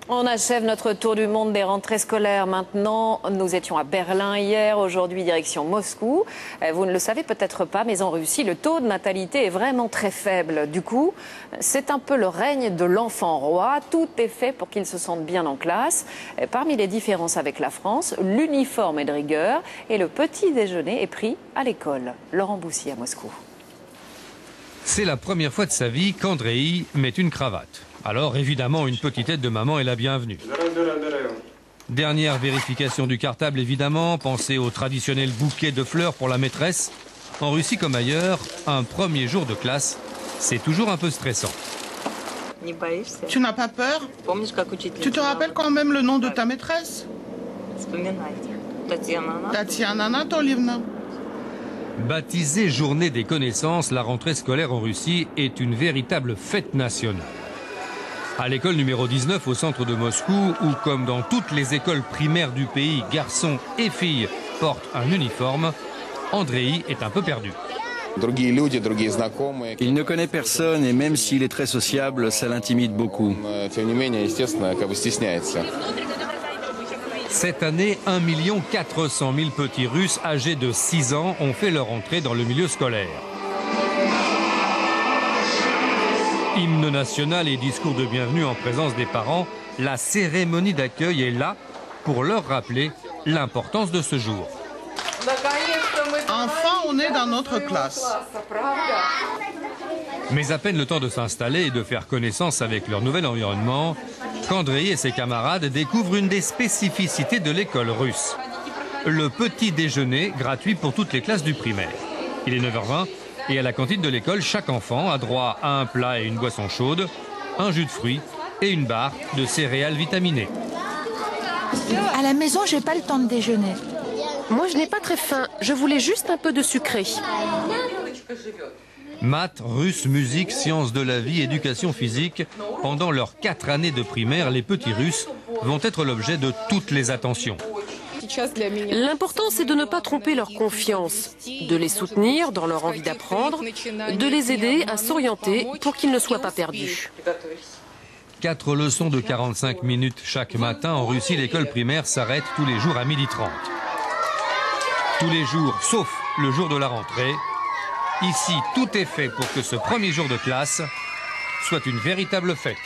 On achève notre tour du monde des rentrées scolaires maintenant. Nous étions à Berlin hier, aujourd'hui direction Moscou. Vous ne le savez peut-être pas, mais en Russie, le taux de natalité est vraiment très faible. Du coup, c'est un peu le règne de l'enfant roi. Tout est fait pour qu'il se sente bien en classe. Parmi les différences avec la France, l'uniforme est de rigueur et le petit déjeuner est pris à l'école. Laurent Boussy à Moscou. C'est la première fois de sa vie qu'Andrei met une cravate. Alors évidemment, une petite aide de maman est la bienvenue. Dernière vérification du cartable évidemment, pensez au traditionnel bouquet de fleurs pour la maîtresse. En Russie comme ailleurs, un premier jour de classe, c'est toujours un peu stressant. Tu n'as pas peur? Tu te rappelles quand même le nom de ta maîtresse? Tatiana Anatolievna. Baptisée Journée des connaissances, la rentrée scolaire en Russie est une véritable fête nationale. À l'école numéro 19 au centre de Moscou, où comme dans toutes les écoles primaires du pays, garçons et filles portent un uniforme, Andrei est un peu perdu. Il ne connaît personne et même s'il est très sociable, ça l'intimide beaucoup. Cette année, 1 400 000 petits Russes âgés de 6 ans ont fait leur entrée dans le milieu scolaire. Hymne national et discours de bienvenue en présence des parents, la cérémonie d'accueil est là pour leur rappeler l'importance de ce jour. Enfin, on est dans notre classe. Mais à peine le temps de s'installer et de faire connaissance avec leur nouvel environnement, qu'Andrei et ses camarades découvrent une des spécificités de l'école russe. Le petit déjeuner gratuit pour toutes les classes du primaire. Il est 9h20 et à la cantine de l'école, chaque enfant a droit à un plat et une boisson chaude, un jus de fruits et une barre de céréales vitaminées. À la maison, j'ai pas le temps de déjeuner. Moi, je n'ai pas très faim. Je voulais juste un peu de sucré. Maths, russe, musique, sciences de la vie, éducation physique. Pendant leurs 4 années de primaire, les petits Russes vont être l'objet de toutes les attentions. L'important, c'est de ne pas tromper leur confiance, de les soutenir dans leur envie d'apprendre, de les aider à s'orienter pour qu'ils ne soient pas perdus. 4 leçons de 45 minutes chaque matin. En Russie, l'école primaire s'arrête tous les jours à 12h30. Tous les jours, sauf le jour de la rentrée. Ici, tout est fait pour que ce premier jour de classe soit une véritable fête.